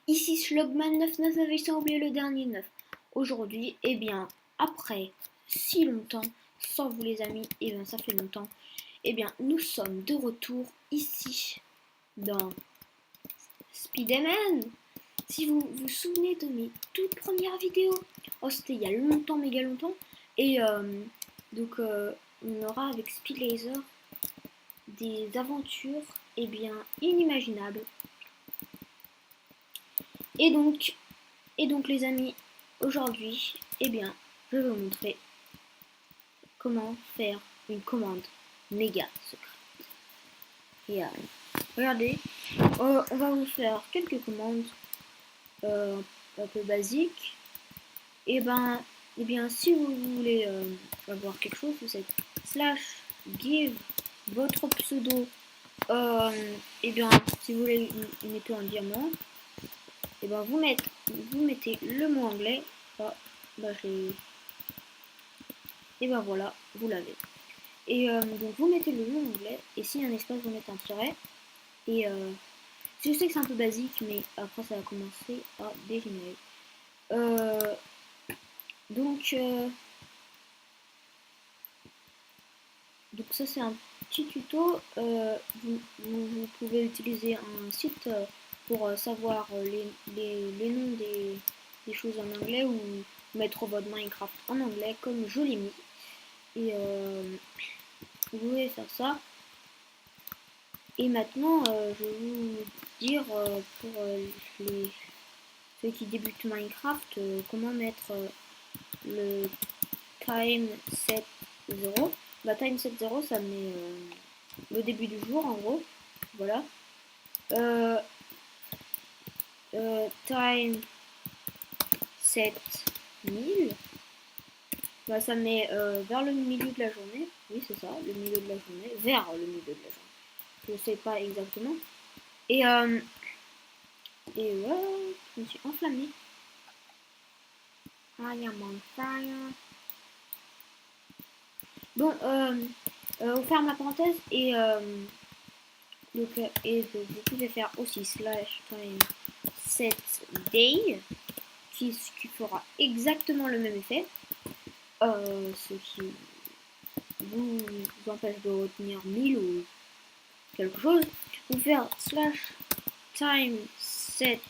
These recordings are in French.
ici Slogman 999 et sans oublier le dernier 9. Aujourd'hui, eh bien, après si longtemps, sans vous les amis, eh bien ça fait longtemps, eh bien nous sommes de retour ici dans Spider-Man. Si vous vous souvenez de mes toutes premières vidéos, oh c'était il y a longtemps, méga longtemps, et donc on aura avec Speed Laser des aventures eh bien inimaginables. Et donc les amis, aujourd'hui, eh bien, je vais vous montrer comment faire une commande méga secrète. Et regardez, on va vous faire quelques commandes un peu basiques. Et bien, si vous voulez avoir quelque chose, vous êtes /give votre pseudo. Et bien, si vous voulez une épée en diamant, et ben vous mettez le mot anglais. Ah, et ben voilà, vous l'avez. Et donc vous mettez le mot anglais, et s'il y a un espace, vous mettez un tiret. Et je sais que c'est un peu basique, mais après ça va commencer à dégénérer. Donc ça c'est un petit tuto. Vous pouvez utiliser un site pour savoir les noms des choses en anglais ou mettre votre Minecraft en anglais comme je l'ai mis. Et vous pouvez faire ça. Et maintenant, je vais vous dire pour ceux qui débutent Minecraft comment mettre le time set 0. Bah, time set 0, ça met le début du jour en gros. Voilà. Time set 1000. Bah, ça met vers le milieu de la journée. Oui, c'est ça, le milieu de la journée. Vers le milieu de la journée. Je sais pas exactement. Et ouais, je me suis enflammée. I am on fire. Bon, on ferme la parenthèse et donc vous pouvez faire aussi /time set day qui fera exactement le même effet. Ce qui vous empêche de retenir 1000 ou quelque chose. Vous faire /time set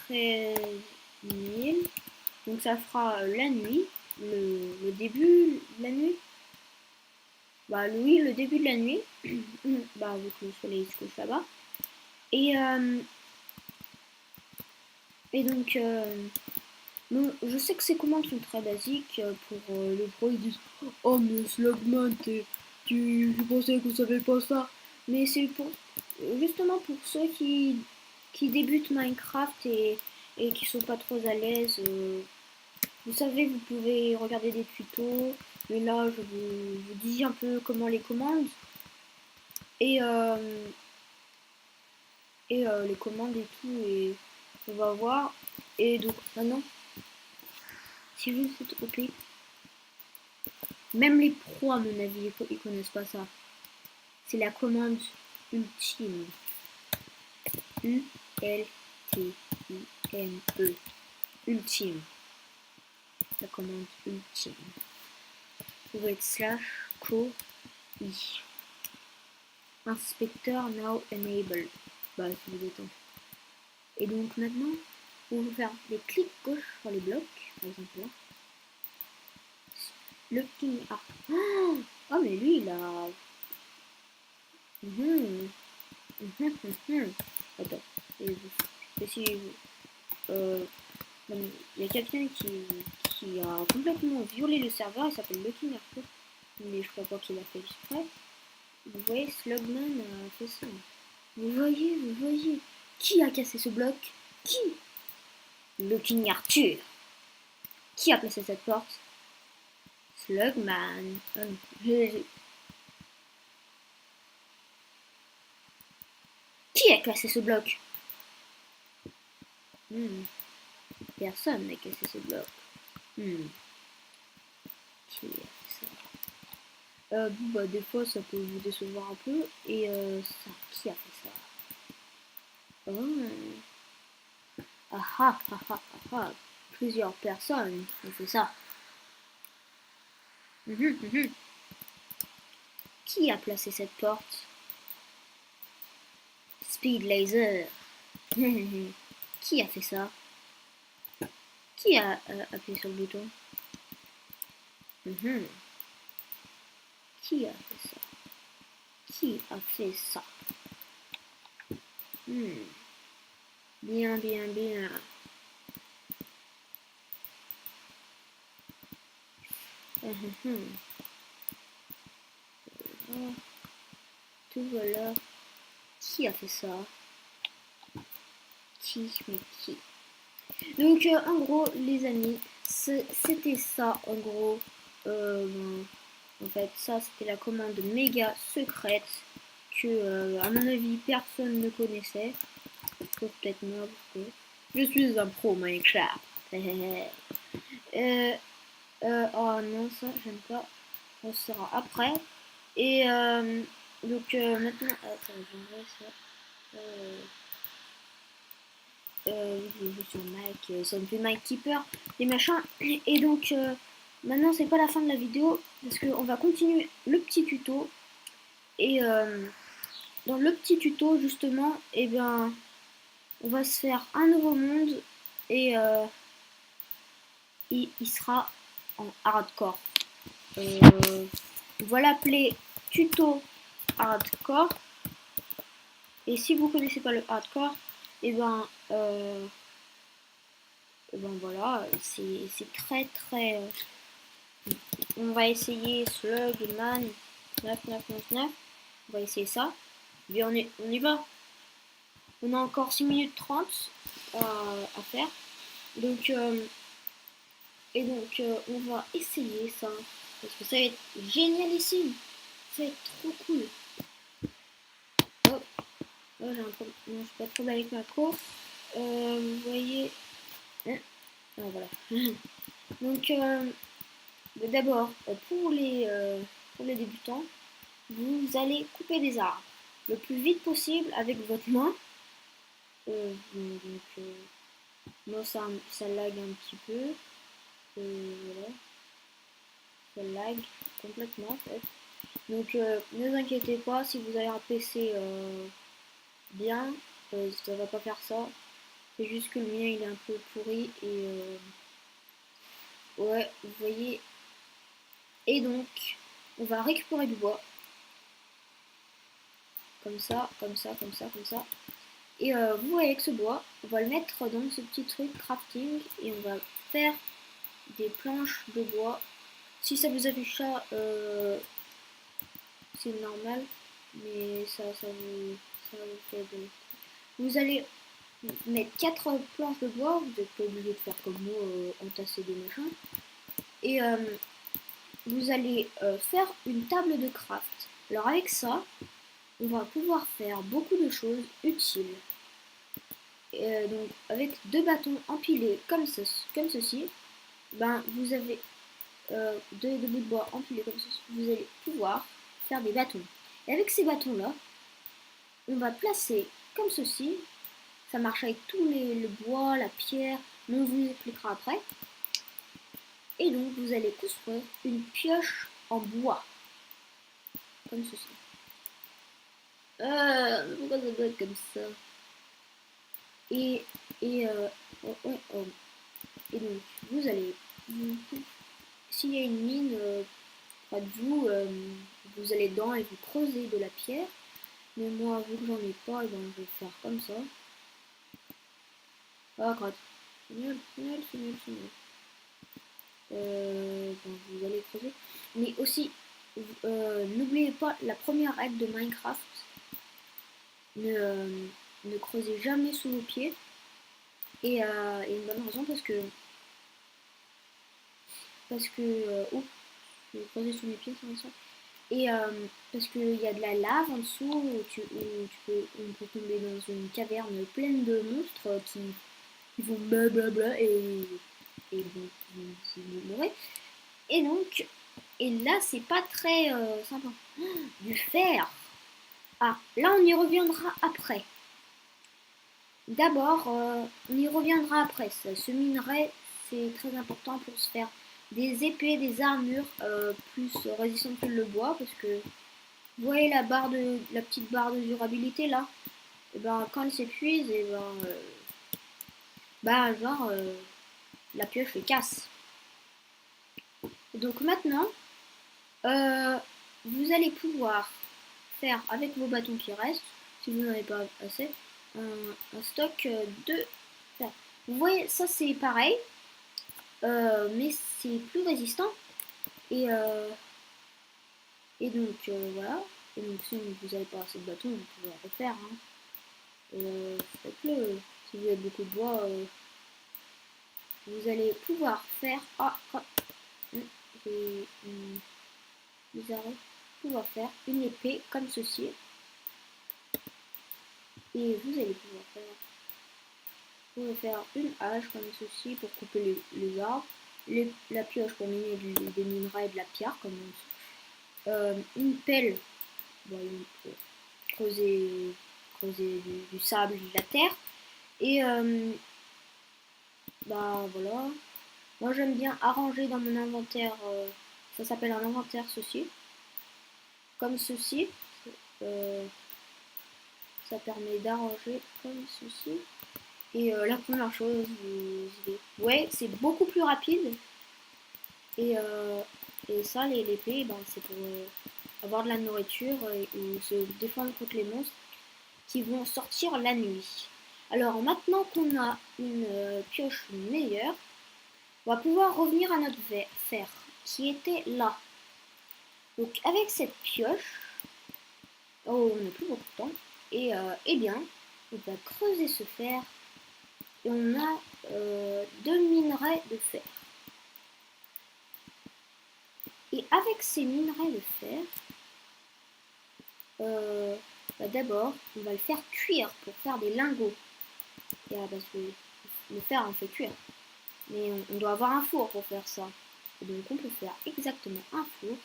13000. Donc ça fera la nuit, le début de la nuit. Bah oui, le début de la nuit. Bah vu que le soleil se couche là-bas. Et donc bon, je sais que ces commandes sont très basiques pour les pros ils disent oh mais Slugman, je pensais que vous savez pas ça. Mais c'est pour justement pour ceux qui débutent Minecraft et qui sont pas trop à l'aise. Vous savez, vous pouvez regarder des tutos, mais là je vous dis un peu comment les commandes et les commandes et tout, et on va voir. Et donc maintenant, si vous êtes OP, même les pros à mon avis ils connaissent pas ça. C'est la commande ultime. U-L-T-I-M-E. Ultime. La commande ultime. Vous pouvez être /co-i. Inspecteur now enabled. Bah si vous êtes en. Et donc maintenant, on va faire des clics gauche sur les blocs, par exemple là. Le King Art. Oh, mais lui il a. Attends. Et si il y a quelqu'un qui a complètement violé le serveur, il s'appelle le King Arthur. Mais je crois pas qu'il a fait exprès. Vous voyez, Slugman a fait ça. Vous voyez. Qui a cassé ce bloc? Qui? Le King Arthur. Qui a placé cette porte? Slugman. Qui a cassé ce bloc? Personne n'a cassé ce bloc. Qui a fait ça? Bah, des fois ça peut vous décevoir un peu. Et ça, qui a fait ça? Oh. Ah ah ah ah ah ah. Plusieurs personnes ont fait ça. Mhm. Qui a placé cette porte? Speed Laser. Qui a fait ça? Qui a appuyé sur le bouton? Mhm. Qui a fait ça? Qui a fait ça? Bien, bien, bien. Tout voilà. Qui a fait ça? Qui? Mais qui? Donc, en gros, les amis, c'était ça, en gros. En fait, ça, c'était la commande méga secrète que, à mon avis, personne ne connaissait. Sauf peut-être moi, parce que je suis un pro Minecraft. Oh non, ça, j'aime pas. On sera après. Et donc, maintenant, attends, j'envoie ça. Je suis Mike, ça me fait Mike Keeper, les machins. Et donc, maintenant, c'est pas la fin de la vidéo, parce qu'on va continuer le petit tuto. Et dans le petit tuto, justement, et bien, on va se faire un nouveau monde. Et il sera en hardcore. On va l'appeler tuto hardcore. Et si vous connaissez pas le hardcore, et ben voilà, c'est très très. On va essayer Slugman 9999. On va essayer ça. Bien, on y va. On a encore 6 minutes 30 à faire. Donc, on va essayer ça. Parce que ça va être génial ici. Ça va être trop cool. Oh, j'ai un problème. Non, j'ai pas de problème avec ma course. Vous voyez. Ah, voilà. Donc, d'abord, pour les débutants, vous allez couper des arbres le plus vite possible avec votre main. Moi, ça lag un petit peu. Voilà. Ça lag complètement en fait. Donc, ne vous inquiétez pas, si vous avez un PC bien, ça va pas faire ça. C'est juste que le mien il est un peu pourri et ouais, vous voyez. Et donc, on va récupérer du bois. Comme ça, comme ça, comme ça, comme ça. Et vous voyez que ce bois, on va le mettre dans ce petit truc crafting et on va faire des planches de bois. Si ça vous affiche ça, c'est normal, mais ça vous fait de... Vous allez mettre 4 planches de bois, vous n'êtes pas obligé de faire comme moi, entasser des machins. Et vous allez faire une table de craft. Alors avec ça, on va pouvoir faire beaucoup de choses utiles. Donc avec 2 bâtons empilés comme ceci, ben vous avez 2 bouts de bois empilés comme ceci, vous allez pouvoir faire des bâtons. Et avec ces bâtons là, on va placer comme ceci. Ça marche avec le bois, la pierre, mais on vous expliquera après. Et donc vous allez construire une pioche en bois comme ceci. Pourquoi ça doit être comme ça? Et et donc vous allez, s'il y a une mine près de vous, vous allez dedans et vous creusez de la pierre. Mais moi, vu que j'en ai pas, et ben, je vais faire comme ça. Ah, crotte. C'est nul, c'est nul, c'est nul, c'est nul. Bon, vous allez creuser. Mais aussi, n'oubliez pas la première règle de Minecraft. Ne creusez jamais sous vos pieds. Et une bonne raison parce que oups, je vais creuser sous mes pieds, c'est ça. Et parce qu'il y a de la lave en dessous où on peut tomber dans une caverne pleine de monstres qui vont blablabla et vous mourrez. Et donc, et là c'est pas très sympa. Du fer. Ah, là on y reviendra après. D'abord, on y reviendra après. Ça, ce minerai, c'est très important pour se faire des épées, des armures plus résistantes que le bois, parce que vous voyez la petite barre de durabilité là. Et ben quand elle s'épuise, et la pioche se casse. Donc maintenant, euh, vous allez pouvoir faire avec vos bâtons qui restent, si vous n'en avez pas assez, un stock de fer. Vous voyez, ça c'est pareil, mais c'est plus résistant. Et, euh, et donc voilà. Et donc si vous n'avez pas assez de bâtons, vous pouvez en refaire. Hein. Faites-le. Si vous avez beaucoup de bois, vous allez pouvoir faire. J'ai vous allez pouvoir faire une épée comme ceci. Et vous allez pouvoir faire une hache comme ceci pour couper les arbres. La pioche pour miner des minerais et de la pierre comme une pelle pour creuser, du sable, de la terre. Et bah voilà. Moi j'aime bien arranger dans mon inventaire. Ça s'appelle un inventaire ceci. Comme ceci. Euh, ça permet d'arranger comme ceci. Et la première chose, ouais, c'est beaucoup plus rapide. Et, euh, et ça, l'épée, ben, c'est pour avoir de la nourriture et se défendre contre les monstres qui vont sortir la nuit. Alors maintenant qu'on a une pioche meilleure, on va pouvoir revenir à notre fer qui était là. Donc avec cette pioche, oh, on n'a plus beaucoup de temps, et eh bien, on va creuser ce fer et on a 2 minerais de fer. Et avec ces minerais de fer, d'abord, on va le faire cuire pour faire des lingots. Parce que le fer, on fait cuire. Mais on doit avoir un four pour faire ça. Et donc, on peut faire exactement un four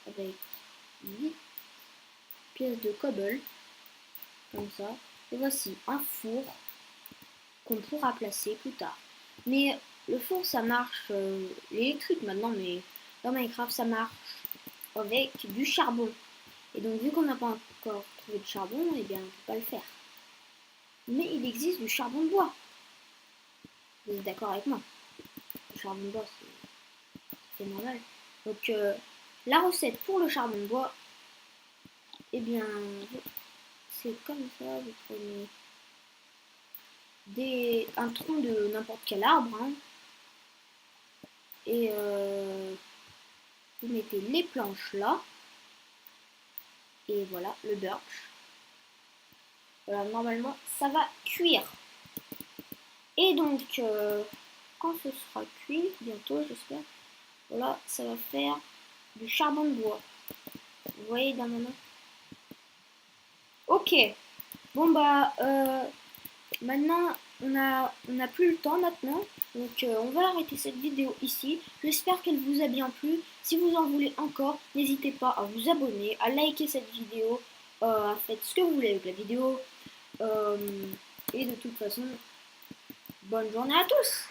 avec 8 pièces de cobble, comme ça. Et voici un four qu'on pourra placer plus tard. Mais le four, ça marche l'électrique maintenant, mais dans Minecraft, ça marche avec du charbon. Et donc, vu qu'on n'a pas encore trouvé de charbon, eh bien, on ne peut pas le faire. Mais il existe du charbon de bois. Vous êtes d'accord avec moi? Le charbon de bois, c'est normal. Donc, la recette pour le charbon de bois, eh bien, c'est comme ça. Vous prenez un tronc de n'importe quel arbre. Hein, et vous mettez les planches là. Et voilà, le birch. Voilà, normalement, ça va cuire. Et donc, quand ce sera cuit, bientôt, j'espère, voilà, ça va faire du charbon de bois. Vous voyez dans ma main? Ok. Bon, bah, maintenant, on a plus le temps maintenant. Donc, on va arrêter cette vidéo ici. J'espère qu'elle vous a bien plu. Si vous en voulez encore, n'hésitez pas à vous abonner, à liker cette vidéo, à faire ce que vous voulez avec la vidéo. Et de toute façon, bonne journée à tous!